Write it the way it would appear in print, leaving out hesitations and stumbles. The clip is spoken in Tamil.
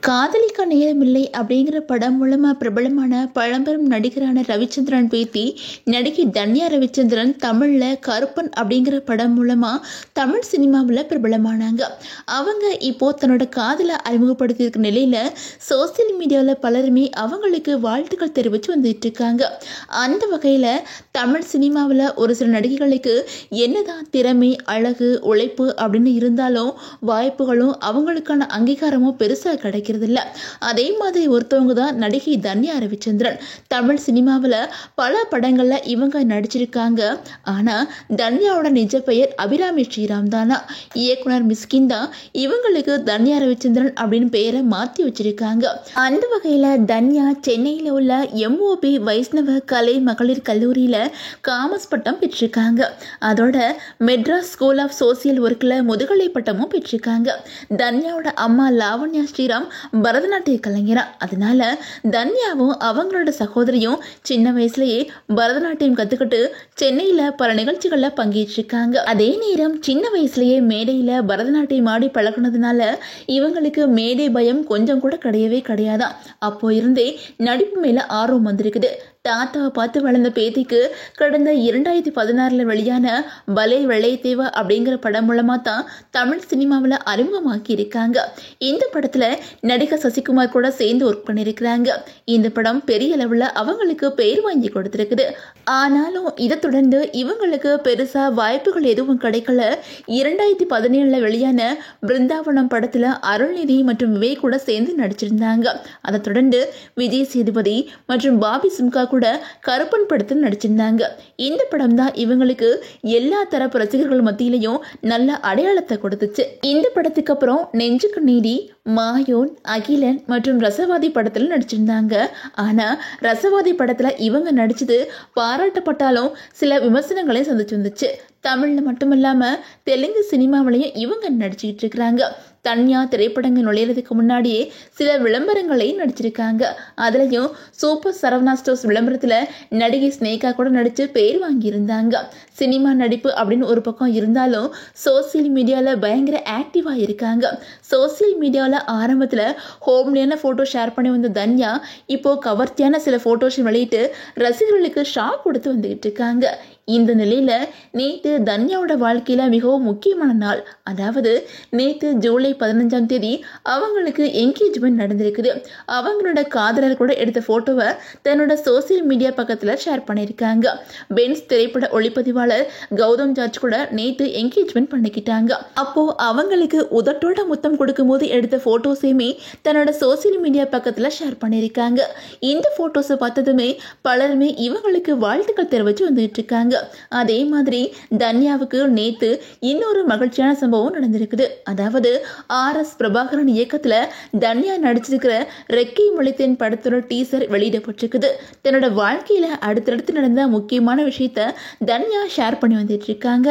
காதலிக்க நேரமில்லை அப்படிங்கிற படம் மூலமாக பிரபலமான பழம்பெரும் நடிகரான ரவிச்சந்திரன் பேத்தி நடிகை தன்யா ரவிச்சந்திரன் தமிழில் கருப்பன் அப்படிங்கிற படம் மூலமாக தமிழ் சினிமாவில் பிரபலமானாங்க. அவங்க இப்போது தன்னோட காதலை அறிமுகப்படுத்தியிருக்க நிலையில் சோசியல் மீடியாவில் பலருமே அவங்களுக்கு வாழ்த்துக்கள் தெரிவித்து வந்துட்டு இருக்காங்க. அந்த வகையில் தமிழ் சினிமாவில் ஒரு சில நடிகைகளுக்கு என்னதான் திறமை, அழகு, உழைப்பு அப்படின்னு இருந்தாலும் வாய்ப்புகளும் அவங்களுக்கான அங்கீகாரமும் பெருசாக கிடைக்கும். அதே மாதிரி ஒருத்தவங்க தான் நடிகை தன்யா ரவிச்சந்திரன். தமிழ் சினிமாவில் பல படங்கள்ல இவங்க நடிச்சிருக்காங்க. ஆனா தன்யாவோட நிஜ பெயர் அபிராமி ஸ்ரீராம் தானா. இயக்குனர் மிஸ்கின் தான் இவங்களுக்கு தன்யா ரவிச்சந்திரன் அப்படின்னு பெயரை மாற்றி வச்சிருக்காங்க. அந்த வகையில தன்யா சென்னையில் உள்ள MOP வைஷ்ணவ கலை மகளிர் கல்லூரியில காமர்ஸ் பட்டம் பெற்றிருக்காங்க. அதோட மெட்ராஸ் ஸ்கூல் ஆஃப் சோசியல் ஒர்க்ல முதுகலை பட்டமும் பெற்றிருக்காங்க. தன்யாவோட அம்மா லாவண்யா ஸ்ரீராம் பரதநாட்டிய கலைஞரா. அதனால தன்யாவும் அவங்களோட சகோதரியும் சின்ன வயசுலயே பரதநாட்டியம் கத்துக்கிட்டு சென்னையில பல நிகழ்ச்சிகள்ல பங்கேற்றிருக்காங்க. அதே நேரம் சின்ன வயசுலயே மேடையில பரதநாட்டியம் ஆடி பழகினதுனால இவங்களுக்கு மேடை பயம் கொஞ்சம் கூட கிடையவே கிடையாதான். அப்போ இருந்தே நடிப்பு மேல ஆர்வம் வந்திருக்குது. தாத்தாவை பார்த்து வளர்ந்த பேத்திக்கு கடந்த 2016 வெளியான பலே வெள்ளைத்தேவா அப்படிங்கிற படம் மூலமா தான் தமிழ் சினிமாவில் அறிமுகமாக்கி இருக்காங்க. இந்த படத்துல நடிகர் சசிகுமார் கூட சேர்ந்து ஒர்க் பண்ணியிருக்கிறாங்க. இந்த படம் பெரிய அளவில் அவங்களுக்கு பெயர் வாங்கி கொடுத்திருக்குது. ஆனாலும் இதை தொடர்ந்து இவங்களுக்கு பெருசா வாய்ப்புகள் எதுவும் கிடைக்கல. 2017 வெளியான பிருந்தாவனம் படத்துல அருள்நிதி மற்றும் விவேக் கூட சேர்ந்து நடிச்சிருந்தாங்க. அதை தொடர்ந்து விஜய் சேதுபதி மற்றும் பாபி சிம்கா கூட கருப்பன் படத்தில் நடிச்சிருந்தாங்க. இந்த படம் தான் இவங்களுக்கு எல்லா தரப்பு ரசிகர்கள் மத்தியிலையும் நல்ல அடையாளத்தை கொடுத்துச்சு. இந்த படத்துக்கு அப்புறம் நெஞ்சுக்கு நீதி, மாயோன், அகிலன் மற்றும் ரசவாதி படத்தில் நடிச்சிருந்தாங்க. ஆனா ரசவாதி படத்துல இவங்க நடிச்சது பாராட்டப்பட்டாலும் சில விமர்சனங்களை சந்திச்சு வந்துச்சு. தமிழ்ல மட்டுமில்லாம தெலுங்கு சினிமாவிலையும் இவங்க நடிச்சுக்கிட்டு இருக்கிறாங்க. தன்யா திரைப்படங்கள் நுழையிறதுக்கு முன்னாடியே சில விளம்பரங்களை நடிச்சிருக்காங்க. அதுலயும் சூப்பர் சரவணா ஸ்டோர்ஸ் விளம்பரத்துல நடிகை ஸ்னேகா கூட நடிச்சு பேர் வாங்கியிருந்தாங்க. சினிமா நடிப்பு அப்படின்னு ஒரு பக்கம் இருந்தாலும் சோசியல் மீடியால பயங்கர ஆக்டிவா இருக்காங்க. சோசியல் மீடியாவில் ஆரம்பத்துல ஹோம்லியான போட்டோ ஷேர் பண்ணி வந்த தன்யா இப்போ கவர்ச்சியான சில போட்டோஸ் வெளியிட்டு ரசிகர்களுக்கு ஷாக் கொடுத்து வந்துகிட்டு இருக்காங்க. இந்த நிலையில நேற்று தன்யாவோட வாழ்க்கையில மிகவும் முக்கியமான நாள். அதாவது நேற்று ஜூலை 15ஆம் தேதி அவங்களுக்கு என்கேஜ்மெண்ட் நடந்திருக்குது. அவங்களோட காதலர் கூட எடுத்த போட்டோவை தன்னோட சோசியல் மீடியா பக்கத்துல ஷேர் பண்ணியிருக்காங்க. பென்ஸ் திரைப்பட ஒளிப்பதிவாளர் கௌதம் ஜார்ஜ் கூட நேற்று என்கேஜ்மெண்ட் பண்ணிக்கிட்டாங்க. அப்போ அவங்களுக்கு உதட்டோட முத்தம் கொடுக்கும் போது எடுத்த போட்டோஸையுமே தன்னோட சோசியல் மீடியா பக்கத்துல ஷேர் பண்ணியிருக்காங்க. இந்த போட்டோஸை பார்த்ததுமே பலருமே இவங்களுக்கு வாழ்த்துக்கள் தெரிவிச்சு வந்துட்டு இருக்காங்க. அதே மாதிரி தன்யாவுக்கு நேத்து இன்னொரு மகிழ்ச்சியான சம்பவம் நடந்திருக்குது. அதாவது RS பிரபாகரன் இயக்கத்துல தன்யா நடிச்சிருக்கிற ரெக்கை முளைத்தேன் படத்தோட டீசர் வெளியிடப்பட்டிருக்குது. தன்னோட வாழ்க்கையில அடுத்தடுத்து நடந்த முக்கியமான விஷயத்த தன்யா ஷேர் பண்ணி வந்துட்டு இருக்காங்க.